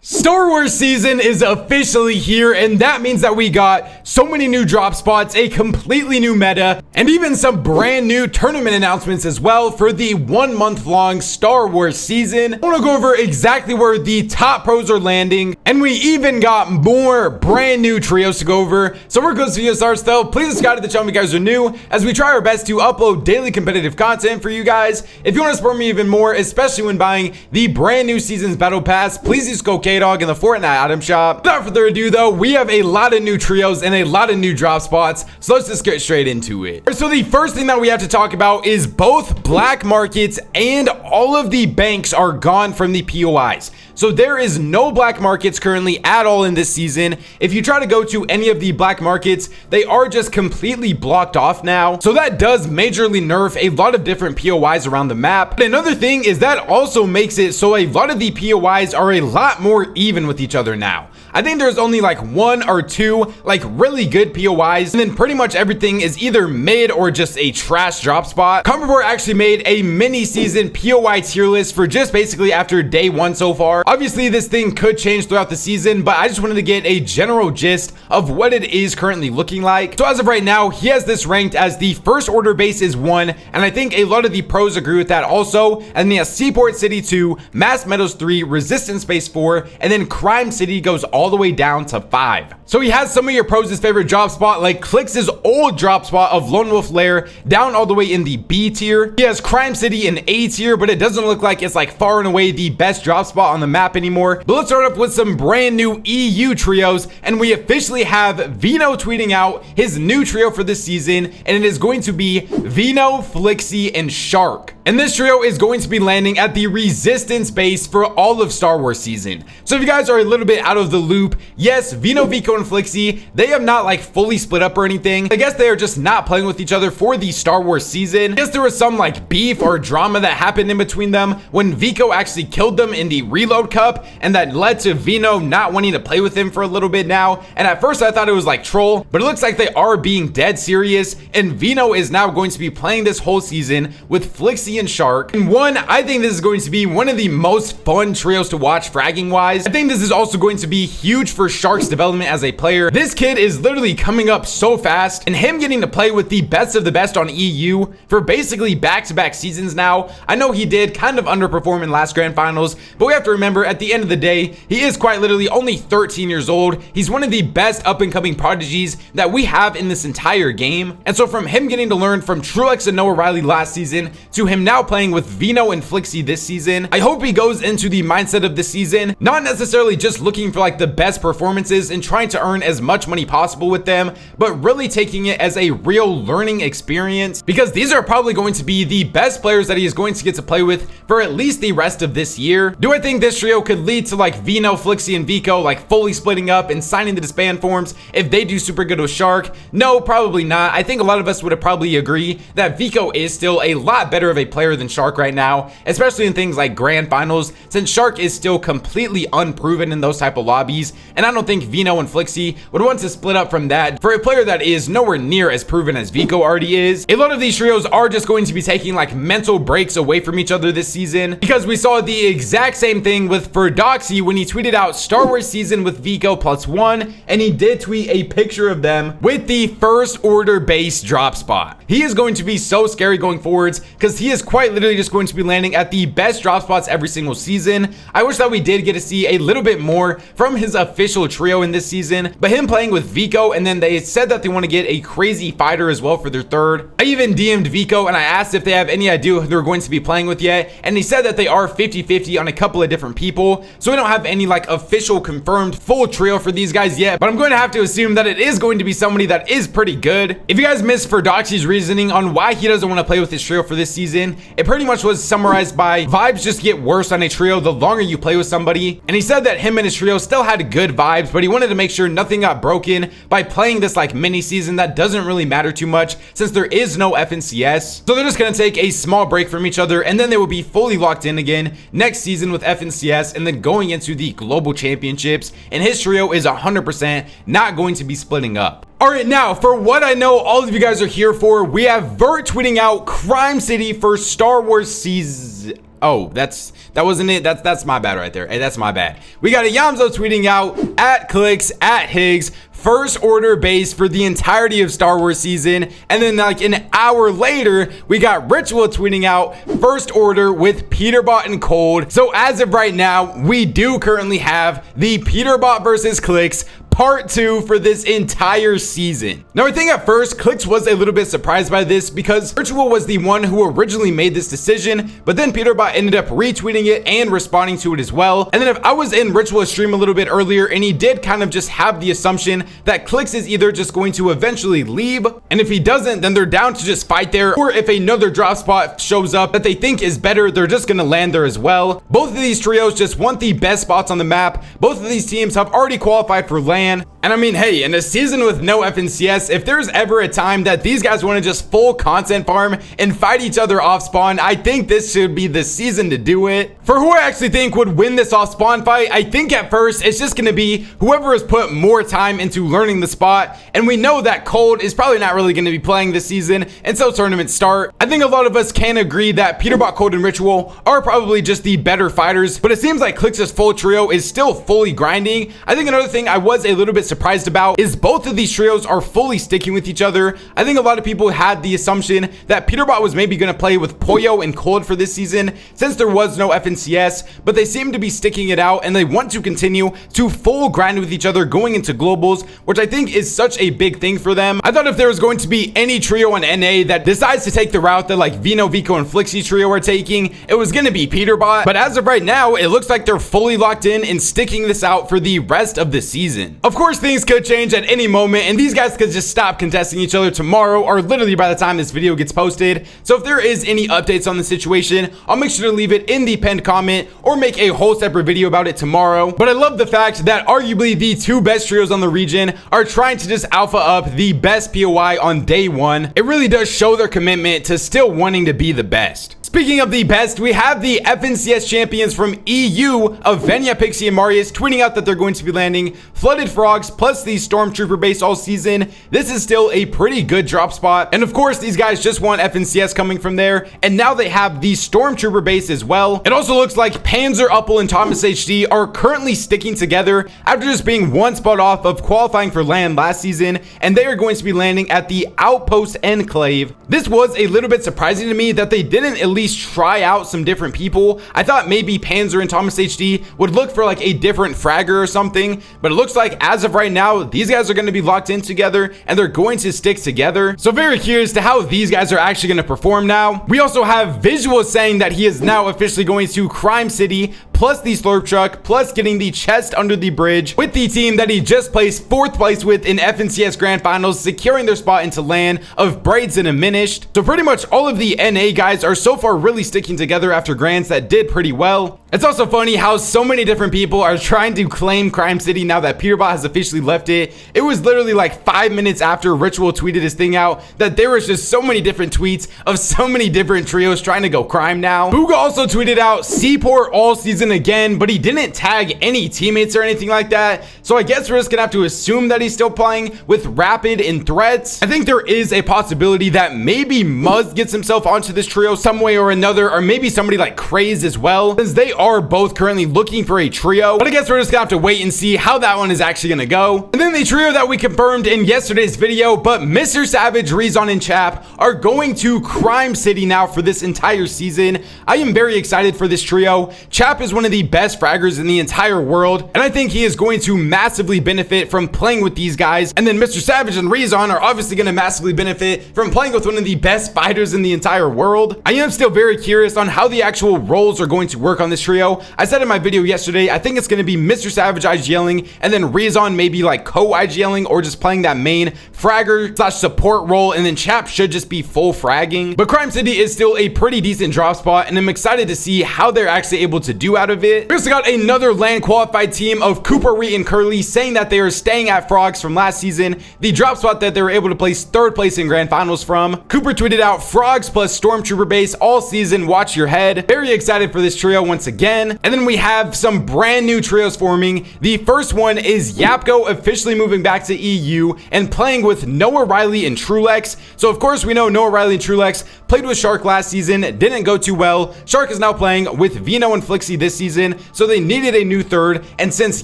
Star Wars season is officially here, and that means that we got so many new drop spots, a completely new meta, and even some brand new tournament announcements as well for the 1 month long Star Wars season. I want to go over exactly where the top pros are landing, and we even got more brand new trios to go over. So we're going to video starts though. Please subscribe to the channel if you guys are new, as we try our best to upload daily competitive content for you guys. If you want to support me even more, especially when buying the brand new season's battle pass, please use code K-Dog in the Fortnite item shop. Without further ado though, we have a lot of new trios and a lot of new drop spots, so let's just get straight into it. So the first thing that we have to talk about is both black markets and all of the banks are gone from the POIs. So there is no black markets currently at all in this season. If you try to go to any of the black markets, they are just completely blocked off now. So that does majorly nerf a lot of different POIs around the map. But another thing is that also makes it so a lot of the POIs are a lot more even with each other now. I think there's only like 1 or 2 like really good POIs, and then pretty much everything is either mid or just a trash drop spot. Peterbot actually made a mini season POI tier list for just basically after day 1 so far. Obviously this thing could change throughout the season, but I just wanted to get a general gist of what it is currently looking like. So as of right now, he has this ranked as the first order base is 1, and I think a lot of the pros agree with that also. And then he has Seaport City 2, Mass Meadows 3, Resistance Base 4, and then Crime City goes all the way down to 5. So he has some of your pros' favorite drop spot, like Clix's old drop spot of Lone Wolf Lair down all the way in the B tier. He has Crime City in A tier, but it doesn't look like it's like far and away the best drop spot on the map anymore. But let's start up with some brand new EU trios, and we officially have Veno tweeting out his new trio for this season, and it is going to be Veno, Flixie, and Shark. And this trio is going to be landing at the Resistance base for all of Star Wars season. So if you guys are a little bit out of the loop, yes, Veno, Vico, and Flixie, they have not like fully split up or anything. I guess they are just not playing with each other for the Star Wars season. I guess there was some like beef or drama that happened in between them when Vico actually killed them in the Reload Cup, and that led to Veno not wanting to play with him for a little bit now. And at first I thought it was like troll, but it looks like they are being dead serious, and Veno is now going to be playing this whole season with Flixie and Shark. And I think this is going to be one of the most fun trios to watch fragging wise. I think this is also going to be huge for Shark's development as a player. This kid is literally coming up so fast, and him getting to play with the best of the best on EU for basically back-to-back seasons now. I know he did kind of underperform in last grand finals, but we have to remember at the end of the day, he is quite literally only 13 years old. He's one of the best up-and-coming prodigies that we have in this entire game. And so from him getting to learn from Truex and Noah Riley last season to him now playing with Veno and Flixie this season, I hope he goes into the mindset of the season, not necessarily just looking for like the best performances and trying to earn as much money possible with them, but really taking it as a real learning experience, because these are probably going to be the best players that he is going to get to play with for at least the rest of this year. Do I think this trio could lead to like Veno, Flixie, and Vico like fully splitting up and signing the disband forms if they do super good with Shark? No, probably not. I think a lot of us would have probably agree that Vico is still a lot better of a player than Shark right now, especially in things like grand finals, since Shark is still completely unproven in those type of lobbies, and I don't think Veno and Flixie would want to split up from that for a player that is nowhere near as proven as Vico already is. A lot of these trios are just going to be taking like mental breaks away from each other this season, because we saw the exact same thing with Ferdoxy when he tweeted out Star Wars season with Vico +1, and he did tweet a picture of them with the first order base drop spot. He is going to be so scary going forwards, because he is quite literally just going to be landing at the best drop spots every single season. I wish that we did get to see a little bit more from his official trio in this season, but him playing with Vico, and then they said that they want to get a crazy fighter as well for their third. I even DM'd Vico and I asked if they have any idea who they're going to be playing with yet, and he said that they are 50-50 on a couple of different people, so we don't have any like official confirmed full trio for these guys yet, but I'm going to have to assume that it is going to be somebody that is pretty good. If you guys missed Ferdoxy's reasoning on why he doesn't want to play with his trio for this season, it pretty much was summarized by vibes just get worse on a trio the longer you play with somebody, and he said that him and his trio still had good vibes, but he wanted to make sure nothing got broken by playing this like mini season that doesn't really matter too much since there is no FNCS. So they're just going to take a small break from each other, and then they will be fully locked in again next season with FNCS, and then going into the global championships, and his trio is 100% not going to be splitting up. All right, now for what I know all of you guys are here for, we have Vert tweeting out Crime City for Star Wars season Oh, that wasn't it. That's my bad right there. Hey, that's my bad. We got a Yamzo tweeting out at Clix, at Higgs, first order base for the entirety of Star Wars season. And then like an hour later, we got Ritual tweeting out first order with Peterbot and Cold. So as of right now, we do currently have the Peterbot versus Clix part 2 for this entire season. Now I think at first Clix was a little bit surprised by this because Ritual was the one who originally made this decision, but then Peterbot ended up retweeting it and responding to it as well. And then if I was in Ritual's stream a little bit earlier, and he did kind of just have the assumption that Clix is either just going to eventually leave, and if he doesn't, then they're down to just fight there, or if another drop spot shows up that they think is better, they're just gonna land there as well. Both of these trios just want the best spots on the map. Both of these teams have already qualified for LAN. And I mean, hey, in a season with no FNCS, if there's ever a time that these guys want to just full content farm and fight each other off spawn, I think this should be the season to do it. For who I actually think would win this off spawn fight, I think at first it's just going to be whoever has put more time into learning the spot. And we know that Cold is probably not really going to be playing this season until tournaments start. I think a lot of us can agree that Peterbot, Cold, and Ritual are probably just the better fighters, but it seems like Clix's full trio is still fully grinding. I think another thing I was a little bit surprised about is both of these trios are fully sticking with each other. I think a lot of people had the assumption that Peterbot was maybe going to play with Pollo and Cold for this season since there was no FNCS, but they seem to be sticking it out and they want to continue to full grind with each other going into globals, which I think is such a big thing for them. I thought if there was going to be any trio on NA that decides to take the route that like Veno, Vico, and Flixie trio are taking, it was going to be Peterbot. But as of right now, it looks like they're fully locked in and sticking this out for the rest of the season. Of course, things could change at any moment, and these guys could just stop contesting each other tomorrow or literally by the time this video gets posted. So if there is any updates on the situation, I'll make sure to leave it in the pinned comment or make a whole separate video about it tomorrow. But I love the fact that arguably the two best trios on the region are trying to just alpha up the best POI on day one. It really does show their commitment to still wanting to be the best. Speaking of the best, we have the FNCS champions from EU of Venya, Pixie, and Marius tweeting out that they're going to be landing Flooded Frogs plus the Stormtrooper base all season. This is still a pretty good drop spot. And of course, these guys just want FNCS coming from there. And now they have the Stormtrooper base as well. It also looks like Panzer, Uppel, and Thomas HD are currently sticking together after just being one spot off of qualifying for LAN last season. And they are going to be landing at the Outpost Enclave. This was a little bit surprising to me that they didn't at least try out some different people. I thought maybe Panzer and Thomas HD would look for like a different fragger or something, but it looks like as of right now, these guys are going to be locked in together and they're going to stick together. So very curious to how these guys are actually going to perform now. We also have Visual saying that he is now officially going to Crime City plus the Slurp Truck plus getting the chest under the bridge with the team that he just placed 4th place with in FNCS Grand Finals, securing their spot into LAN of Braids and Diminished. So pretty much all of the NA guys are so far really sticking together after Grands that did pretty well. It's also funny how so many different people are trying to claim Crime City now that Peterbot has officially left it. It was literally like 5 minutes after Ritual tweeted his thing out that there was just so many different tweets of so many different trios trying to go Crime now. Booga also tweeted out Seaport all season again, but he didn't tag any teammates or anything like that. So I guess we're just gonna have to assume that he's still playing with Rapid and Threats. I think there is a possibility that maybe Muzz gets himself onto this trio some way or another, or maybe somebody like Craze as well, since they are both currently looking for a trio. But I guess we're just gonna have to wait and see how that one is actually gonna go. And then the trio that we confirmed in yesterday's video, but Mr. Savage, Rezon, and Chap are going to Crime City now for this entire season. I am very excited for this trio. Chap is one of the best fraggers in the entire world, and I think he is going to massively benefit from playing with these guys. And then Mr. Savage and Rezon are obviously going to massively benefit from playing with one of the best fighters in the entire world. I am still very curious on how the actual roles are going to work on this trio. I said in my video yesterday, I think it's going to be Mr. Savage IGLing, and then Rezon maybe like co-IGLing or just playing that main fragger / support role, and then Chap should just be full fragging. But Crime City is still a pretty decent drop spot, and I'm excited to see how they're actually able to do out out of it. We also got another land qualified team of Cooper, Reed, and Curly saying that they are staying at Frogs from last season, the drop spot that they were able to place third place in grand finals from. Cooper tweeted out Frogs plus Stormtrooper base all season, watch your head. Very excited for this trio once again. And then we have some brand new trios forming. The first one is Yapko officially moving back to EU and playing with Noah Riley and Trulex. So of course we know Noah Riley and Trulex played with Shark last season, didn't go too well. Shark is now playing with Veno and Flixie this season, so they needed a new third. And since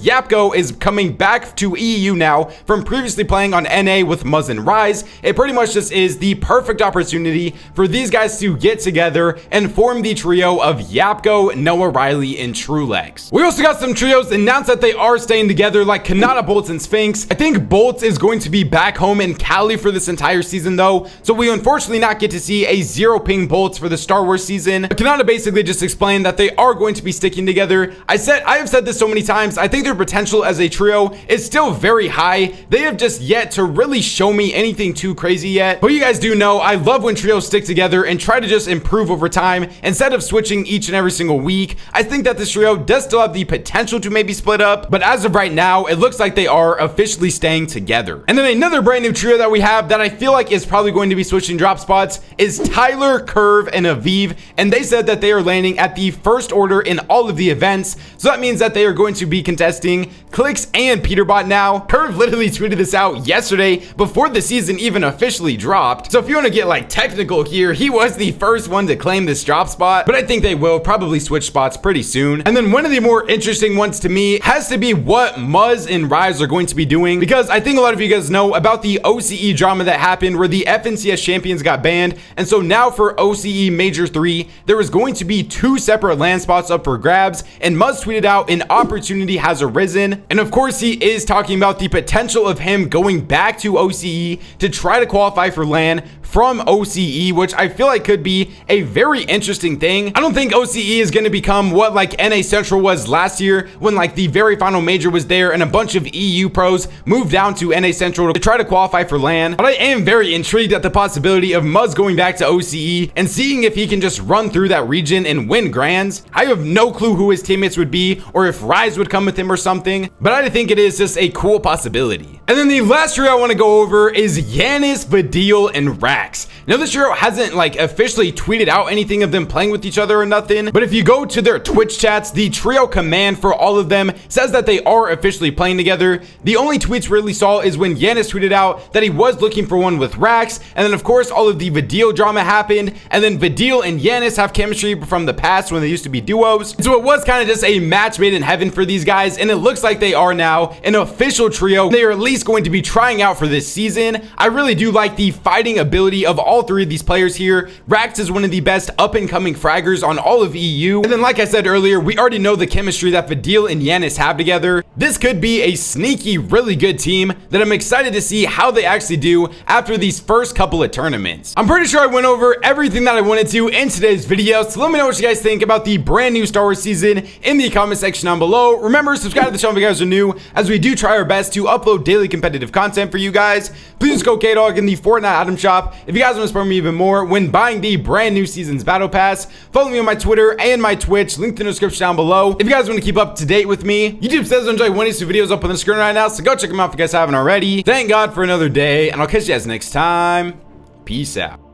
Yapko is coming back to EU now from previously playing on NA with Muzz and Rise, it pretty much just is the perfect opportunity for these guys to get together and form the trio of Yapko, Noah Riley, and Trulex. We also got some trios announced that they are staying together, like Kanata, Bolts, and Sphinx. I think Bolts is going to be back home in Cali for this entire season though, so we unfortunately not get to see a zero ping Bolts for the Star Wars season. Kanata basically just explained that they are going to be sticking together. I have said this so many times, I think their potential as a trio is still very high. They have just yet to really show me anything too crazy yet. But you guys do know I love when trios stick together and try to just improve over time instead of switching each and every single week. I think that this trio does still have the potential to maybe split up, but as of right now, it looks like they are officially staying together. And then another brand new trio that we have that I feel like is probably going to be switching drop spots is Tyler, Curve, and Aviv, and they said that they are landing at the first order in all of the events, so that means that they are going to be contesting Clix and Peterbot now. Curve literally tweeted this out yesterday before the season even officially dropped, so if you want to get like technical here, he was the first one to claim this drop spot, but I think they will probably switch spots pretty soon. And then one of the more interesting ones to me has to be what Muzz and Rise are going to be doing, because I think a lot of you guys know about the OCE drama that happened where the FNCS champions got banned, and so now for OCE Major 3, there is going to be 2 separate land spots up for grabs, and Muzz tweeted out an opportunity has arisen, and of course he is talking about the potential of him going back to OCE to try to qualify for LAN from OCE, which I feel like could be a very interesting thing. I don't think OCE is going to become what like NA Central was last year when like the very final major was there and a bunch of EU pros moved down to NA Central to try to qualify for LAN. But I am very intrigued at the possibility of Muzz going back to OCE and seeing if he can just run through that region and win grands. I have no clue who his teammates would be or if Rise would come with him or something, but I think it is just a cool possibility. And then the last trio I want to go over is Yanis, Vadil, and Rax. Now this trio hasn't like officially tweeted out anything of them playing with each other or nothing, but if you go to their Twitch chats, the trio command for all of them says that they are officially playing together. The only tweets we really saw is when Yanis tweeted out that he was looking for one with Rax, and then of course all of the Vadil drama happened, and then Vadil and Yanis have chemistry from the past when they used to be duos. So it was kind of just a match made in heaven for these guys, and it looks like they are now an official trio. They are at least going to be trying out for this season. I really do like the fighting ability of all 3 of these players here. Rax is one of the best up-and-coming fraggers on all of EU, and then like I said earlier, we already know the chemistry that Vadil and Yanis have together. This could be a sneaky, really good team that I'm excited to see how they actually do after these first couple of tournaments. I'm pretty sure I went over everything that I wanted to in today's video, so let me know what you guys think about the brand new Star Wars season in the comment section down below. Remember, subscribe to the channel if you guys are new, as we do try our best to upload daily competitive content for you guys. Please go K-Dog in the Fortnite item shop if you guys want to support me even more when buying the brand new season's battle pass. Follow me on my Twitter and my Twitch, linked in the description down below if you guys want to keep up to date with me. YouTube says enjoy one of these videos up on the screen right now, so go check them out if you guys haven't already. Thank God for another day, and I'll catch you guys next time. Peace out.